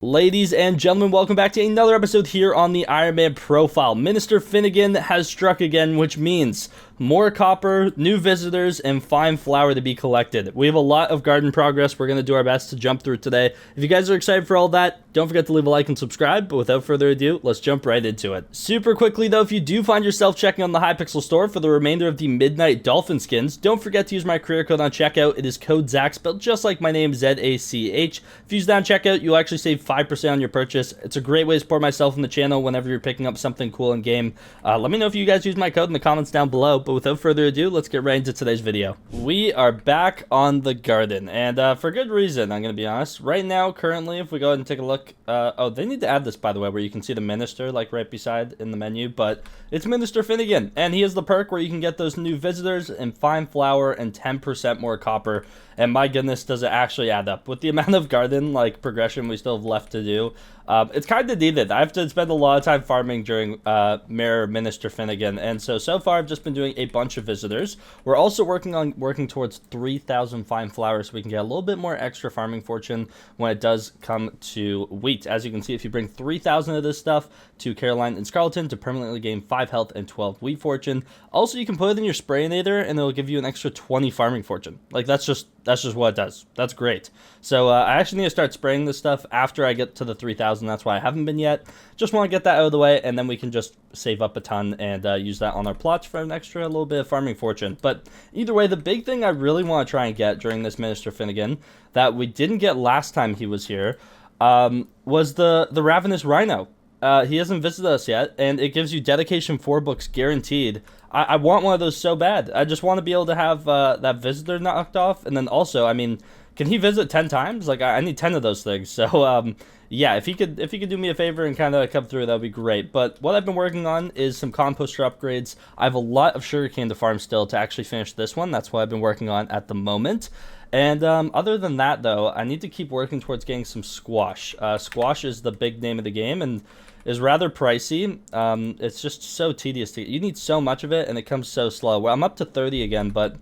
Ladies and gentlemen, welcome back to another episode here on the Ironman profile. Minister Finnegan has struck again, which means more copper, new visitors, and fine flour to be collected. We have a lot of garden progress we're going to do our best to jump through today. If you guys are excited for all that, don't forget to leave a like and subscribe. But without further ado, let's jump right into it. Super quickly though, if you do find yourself checking on the Hypixel store for the remainder of the Midnight Dolphin skins, don't forget to use my career code on checkout. It is code ZACH, spelled just like my name, ZACH. If you use that on checkout, you'll actually save 5% on your purchase. It's a great way to support myself and the channel whenever you're picking up something cool in game. Let me know if you guys use my code in the comments down below. But without further ado, let's get right into today's video. We are back on the garden, and for good reason, I'm gonna be honest. Right now, currently, if we go ahead and take a look, oh, they need to add this, by the way, where you can see the minister like right beside in the menu, but it's Minister Finnegan, and he has the perk where you can get those new visitors and fine flour and 10% more copper. And my goodness, does it actually add up with the amount of garden like progression we still have left to do. It's kind of needed. I have to spend a lot of time farming during Mayor Minister Finnegan, and so far I've just been doing a bunch of visitors. We're also working towards 3,000 fine flour so we can get a little bit more extra farming fortune when it does come to wheat. As you can see, if you bring 3,000 of this stuff to Caroline and Scarleton to permanently gain 5 health and 12 wheat fortune. Also, you can put it in your sprayinator and it'll give you an extra 20 farming fortune. Like that's just what it does. That's great. So I actually need to start spraying this stuff after I get to the 3,000. That's why I haven't been yet. Just want to get that out of the way, and then we can just save up a ton and use that on our plots for an extra little bit of farming fortune. But either way, the big thing I really want to try and get during this Minister Finnegan that we didn't get last time he was here was the Ravenous Rhino. He hasn't visited us yet, and it gives you dedication 4 books guaranteed. I want one of those so bad. I just want to be able to have that visitor knocked off, and then also, I mean, can he visit 10 times? Like, I need 10 of those things. So, yeah, if he could do me a favor and kind of come through, that would be great. But what I've been working on is some composter upgrades. I have a lot of sugarcane to farm still to actually finish this one. That's what I've been working on at the moment. And other than that, though, I need to keep working towards getting some squash. Squash is the big name of the game and is rather pricey. It's just so tedious to get. You need so much of it, and it comes so slow. Well, I'm up to 30 again, but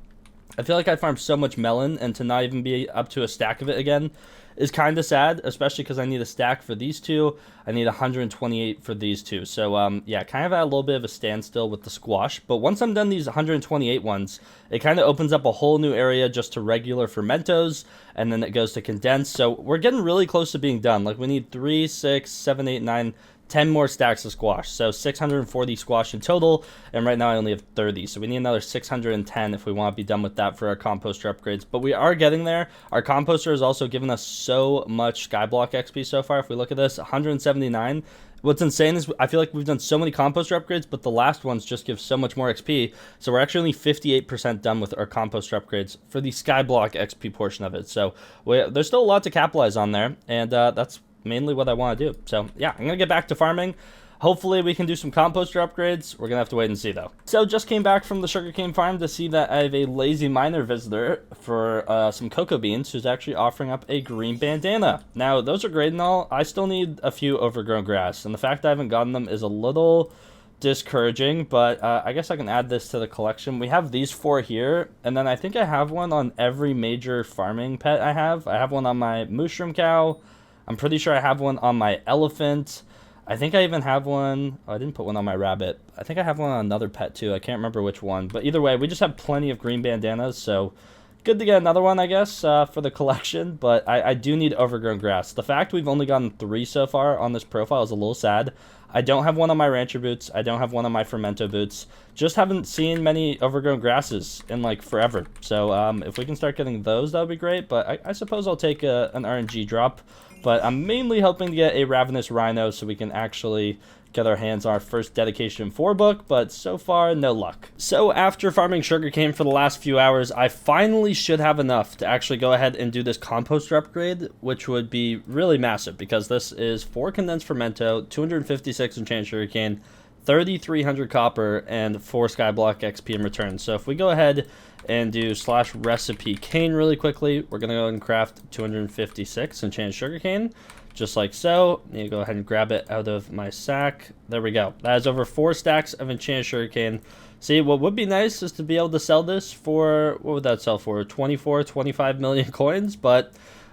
I feel like I farmed so much melon, and to not even be up to a stack of it again is kind of sad, especially because I need a stack for these two. I need 128 for these two. So, yeah, kind of at a little bit of a standstill with the squash. But once I'm done these 128 ones, it kind of opens up a whole new area just to regular fermentos, and then it goes to condensed. So we're getting really close to being done. Like, we need 3, 6, 7, 8, 9... 10 more stacks of squash, so 640 squash in total, and right now I only have 30, so we need another 610 if we want to be done with that for our composter upgrades, but we are getting there. Our composter has also given us so much Skyblock XP so far. If we look at this, 179. What's insane is I feel like we've done so many composter upgrades, but the last ones just give so much more XP, so we're actually only 58% done with our composter upgrades for the Skyblock XP portion of it, so there's still a lot to capitalize on there, and that's mainly what I want to do. So yeah, I'm gonna get back to farming. Hopefully we can do some composter upgrades. We're gonna have to wait and see though. So just came back from the sugarcane farm to see that I have a lazy miner visitor for some cocoa beans who's actually offering up a green bandana. Now those are great and all. I still need a few overgrown grass, and the fact I haven't gotten them is a little discouraging, but I guess I can add this to the collection. We have these 4 here, and then I think I have one on every major farming pet I have. I have one on my mushroom cow. I'm pretty sure I have one on my elephant. I think I even have one. Oh, I didn't put one on my rabbit. I think I have one on another pet too. I can't remember which one. But either way, we just have plenty of green bandanas. So good to get another one, I guess, for the collection. But I do need overgrown grass. The fact we've only gotten 3 so far on this profile is a little sad. I don't have one on my rancher boots. I don't have one on my fermento boots. Just haven't seen many overgrown grasses in like forever. So if we can start getting those, that would be great. But I suppose I'll take an RNG drop. But I'm mainly hoping to get a Ravenous Rhino so we can actually get our hands on our first dedication 4 book, but so far, no luck. So after farming sugarcane for the last few hours, I finally should have enough to actually go ahead and do this composter upgrade, which would be really massive because this is 4 condensed fermento, 256 enchanted sugarcane, 3,300 copper, and 4 Skyblock XP in return. So if we go ahead and do /recipe cane really quickly, we're going to go and craft 256 enchanted sugarcane, just like so. You need to go ahead and grab it out of my sack. There we go. That is over 4 stacks of enchanted sugarcane. See, what would be nice is to be able to sell this for, what would that sell for? 24, 25 million coins, but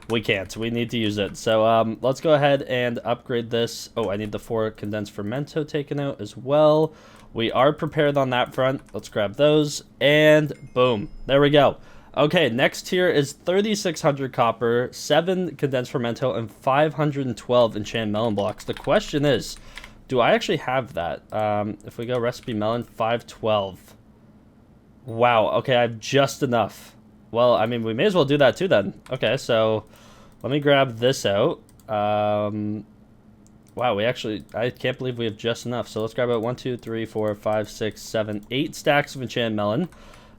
we can't. We need to use it. So let's go ahead and upgrade this. Oh, I need the 4 condensed fermento taken out as well. We are prepared on that front. Let's grab those, and boom, there we go. Okay, next tier is 3,600 copper, 7 condensed fermento, and 512 enchanted melon blocks. The question is, do I actually have that? If we go recipe melon, 512. Wow, okay, I have just enough. Well, I mean, we may as well do that too then. Okay, so let me grab this out. Wow, I can't believe we have just enough. So let's grab out 1, 2, 3, 4, 5, 6, 7, 8 stacks of enchanted melon.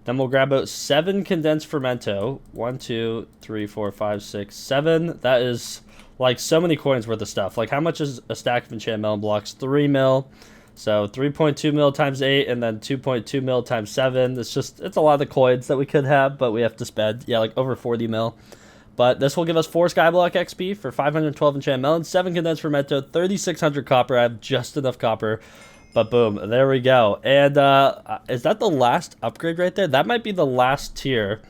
Then we'll grab out 7 condensed fermento. 1, 2, 3, 4, 5, 6, 7. That is like so many coins worth of stuff. Like, how much is a stack of enchanted melon blocks? 3 mil. So 3.2 mil times 8, and then 2.2 mil times 7. It's a lot of coins that we could have, but we have to spend, yeah, like over 40 mil. But this will give us 4 Skyblock XP for 512 enchanted melon, 7 condensed fermento, 3,600 copper. I have just enough copper. But boom, there we go. And is that the last upgrade right there? That might be the last tier.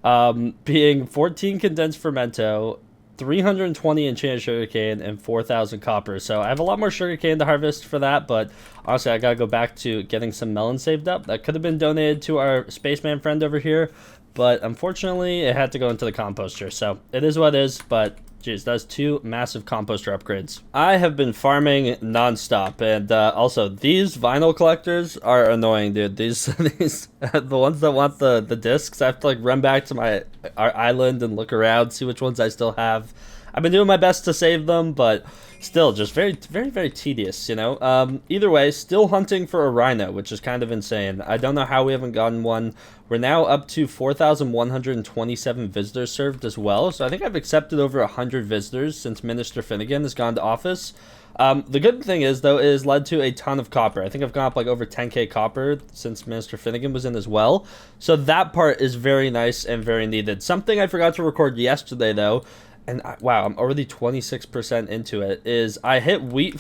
Being 14 condensed fermento, 320 enchanted sugarcane, and 4,000 copper. So I have a lot more sugarcane to harvest for that, but honestly, I gotta go back to getting some melon saved up. That could have been donated to our spaceman friend over here, but unfortunately, it had to go into the composter. So it is what it is, but geez, that's 2 massive composter upgrades. I have been farming nonstop, and also these vinyl collectors are annoying, dude. These the ones that want the discs, I have to like run back to our island and look around, see which ones I still have. I've been doing my best to save them, but still just very, very, very tedious, you know? Either way, still hunting for a rhino, which is kind of insane. I don't know how we haven't gotten one. We're now up to 4,127 visitors served as well, so I think I've accepted over 100 visitors since Minister Finnegan has gone to office. The good thing is, though, it has led to a ton of copper. I think I've gone up like over 10k copper since Minister Finnegan was in as well. So that part is very nice and very needed. Something I forgot to record yesterday, though, and wow, I'm already 26% into it, is I hit wheat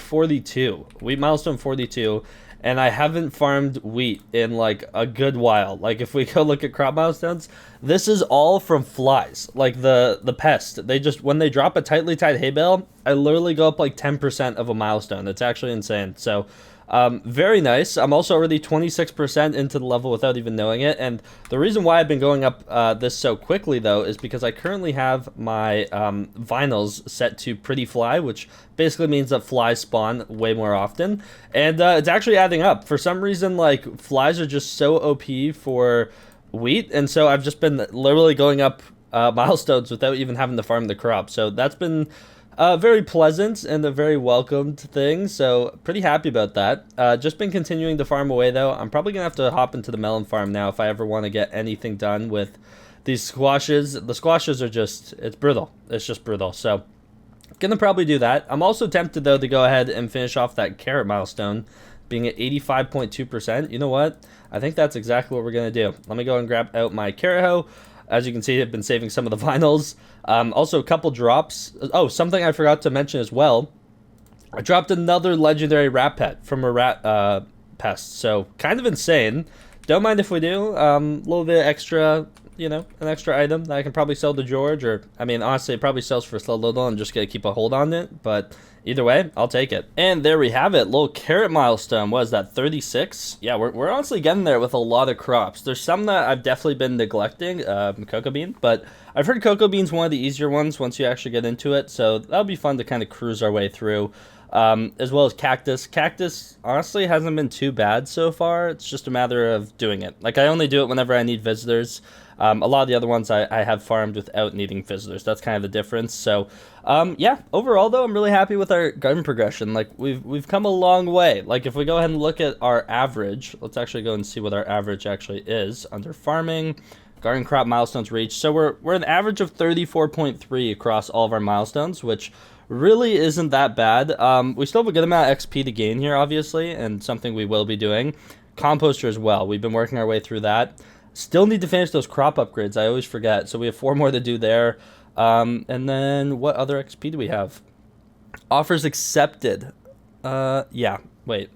milestone 42, and I haven't farmed wheat in like a good while. Like, if we go look at crop milestones, this is all from flies, like the pest. They just, when they drop a tightly tied hay bale, I literally go up like 10% of a milestone. It's actually insane. So very nice. I'm also already 26% into the level without even knowing it. And the reason why I've been going up this so quickly, though, is because I currently have my vinyls set to pretty fly, which basically means that flies spawn way more often. And it's actually adding up. For some reason, like, flies are just so OP for wheat. And so I've just been literally going up milestones without even having to farm the crop. So that's been very pleasant and a very welcomed thing, so pretty happy about that. Just been continuing to farm away, though. I'm probably gonna have to hop into the melon farm now if I ever want to get anything done with these squashes. The squashes are just, it's brutal. It's just brutal, so gonna probably do that. I'm also tempted, though, to go ahead and finish off that carrot milestone, being at 85.2%. You know what? I think that's exactly what we're gonna do. Let me go and grab out my carrot hoe. As you can see, I've been saving some of the vinyls. Also, a couple drops. Oh, something I forgot to mention as well. I dropped another legendary rat pet from a rat pest. So, kind of insane. Don't mind if we do. A little bit extra, you know, an extra item that I can probably sell to George. Or, I mean, honestly, it probably sells for so little. I'm just going to keep a hold on it. But either way, I'll take it. And there we have it. Little carrot milestone. What is that, 36? Yeah, we're honestly getting there with a lot of crops. There's some that I've definitely been neglecting, cocoa bean. But I've heard cocoa bean's one of the easier ones once you actually get into it. So that'll be fun to kind of cruise our way through. As well as cactus. Cactus, honestly, hasn't been too bad so far. It's just a matter of doing it. Like, I only do it whenever I need visitors. A lot of the other ones I have farmed without needing visitors. That's kind of the difference. So, yeah, overall, though, I'm really happy with our garden progression. Like, we've come a long way. Like, if we go ahead and look at our average, let's actually go and see what our average actually is. Under farming, garden crop milestones reached. So we're an average of 34.3 across all of our milestones, which really isn't that bad. We still have a good amount of XP to gain here, obviously, and something we will be doing. Composter as well. We've been working our way through that. Still need to finish those crop upgrades. I always forget. So we have 4 more to do there. And then what other XP do we have? Offers accepted. Yeah, wait.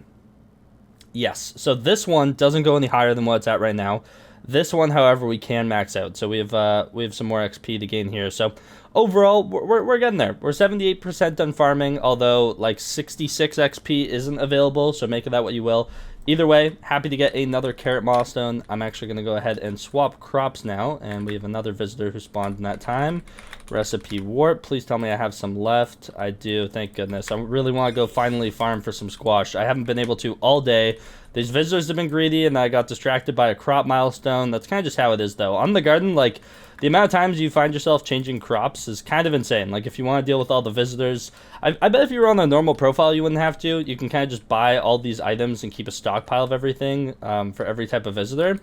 Yes. So this one doesn't go any higher than what it's at right now. This one, however, we can max out. So we have some more XP to gain here. So overall, we're getting there. We're 78% done farming, although like 66 XP isn't available, so make of that what you will. Either way, happy to get another carrot milestone. I'm actually going to go ahead and swap crops now, and we have another visitor who spawned in that time. Recipe warp. Please tell me I have some left. I do, thank goodness. I really want to go finally farm for some squash. I haven't been able to all day. These visitors have been greedy, and I got distracted by a crop milestone. That's kind of just how it is, though. On the garden, like, the amount of times you find yourself changing crops is kind of insane. Like, if you want to deal with all the visitors, I bet if you were on a normal profile, you wouldn't have to. You can kind of just buy all these items and keep a stockpile of everything for every type of visitor.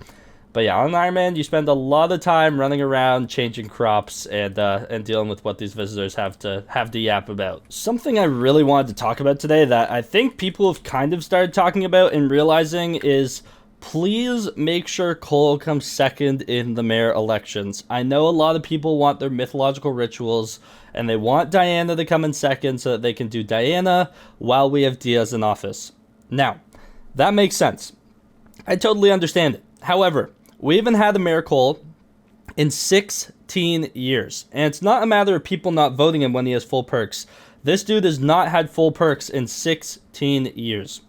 But yeah, on Ironman, you spend a lot of time running around, changing crops, and dealing with what these visitors have to yap about. Something I really wanted to talk about today that I think people have kind of started talking about and realizing is, please make sure Cole comes second in the mayor elections. I know a lot of people want their mythological rituals, and they want Diana to come in second so that they can do Diana while we have Diaz in office. Now, that makes sense. I totally understand it. However, we haven't had a Mayor Cole in 16 years. And it's not a matter of people not voting him when he has full perks. This dude has not had full perks in 16 years.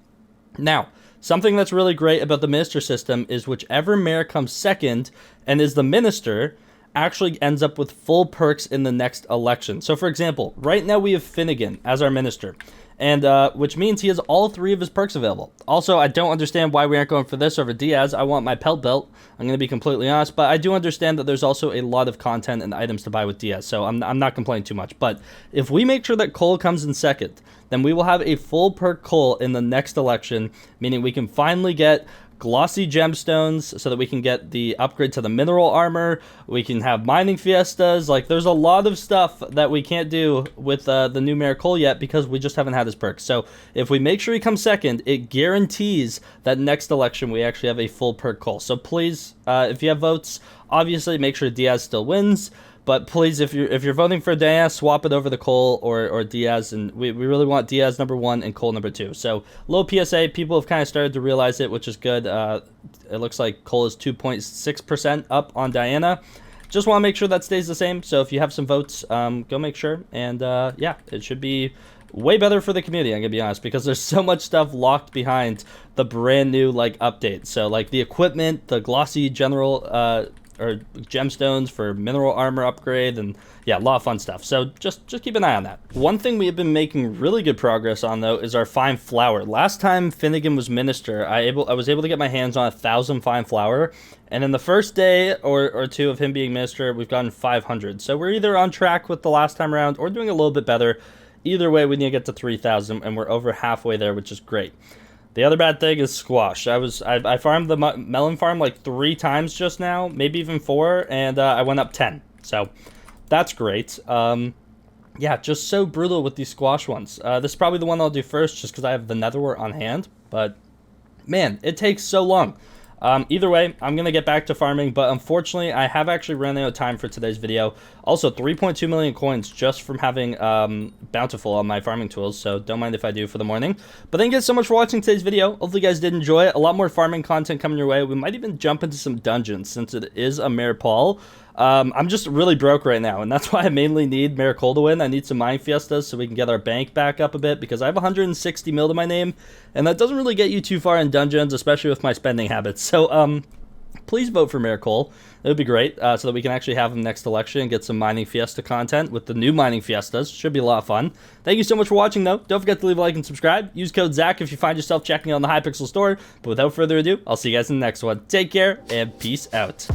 Now, something that's really great about the minister system is whichever mayor comes second and is the minister actually ends up with full perks in the next election. So, for example, right now we have Finnegan as our minister, and which means he has all 3 of his perks available. Also, I don't understand why we aren't going for this over Diaz. I want my pelt belt. I'm going to be completely honest, but I do understand that there's also a lot of content and items to buy with Diaz, so I'm not complaining too much. But if we make sure that Cole comes in second, then we will have a full perk Cole in the next election, meaning we can finally get glossy gemstones so that we can get the upgrade to the mineral armor. We can have mining fiestas. Like, there's a lot of stuff that we can't do with the new Mayor Cole yet because we just haven't had his perks. So if we make sure he comes second, it guarantees that next election we actually have a full perk Cole. So please, if you have votes, obviously make sure Diaz still wins. But please, if you're voting for Diaz, swap it over to Cole or Diaz, and we really want Diaz number 1 and Cole number 2. So low PSA, people have kind of started to realize it, which is good. It looks like Cole is 2.6% up on Diana. Just want to make sure that stays the same. So if you have some votes, go make sure. And yeah, it should be way better for the community, I'm gonna be honest, because there's so much stuff locked behind the brand new like update. So like the equipment, the glossy general or gemstones for mineral armor upgrade, and yeah, a lot of fun stuff. So just keep an eye on that. One thing we have been making really good progress on, though, is our fine flour. Last time Finnegan was minister, I was able to get my hands on 1,000 fine flour, and in the first day or 2 of him being minister, we've gotten 500. So we're either on track with the last time around or doing a little bit better. Either way, we need to get to 3,000, and we're over halfway there, which is great. The other bad thing is squash. I farmed the melon farm like 3 times just now, maybe even 4, and I went up 10. So that's great. Yeah, just so brutal with these squash ones. This is probably the one I'll do first just because I have the netherwort on hand, but man, it takes so long. Either way, I'm going to get back to farming, but unfortunately, I have actually run out of time for today's video. Also, 3.2 million coins just from having Bountiful on my farming tools, so don't mind if I do for the morning. But thank you guys so much for watching today's video. Hopefully you guys did enjoy it. A lot more farming content coming your way. We might even jump into some dungeons since it is a Mayor Paul. I'm just really broke right now, and that's why I mainly need Mayor Cole to win. I need some mine fiestas so we can get our bank back up a bit, because I have 160 mil to my name, and that doesn't really get you too far in dungeons, especially with my spending habits. So, please vote for Mayor Cole. It would be great, so that we can actually have him next election and get some mining fiesta content with the new mining fiestas. Should be a lot of fun. Thank you so much for watching, though. Don't forget to leave a like and subscribe. Use code Zach if you find yourself checking out on the Hypixel store. But without further ado, I'll see you guys in the next one. Take care, and peace out.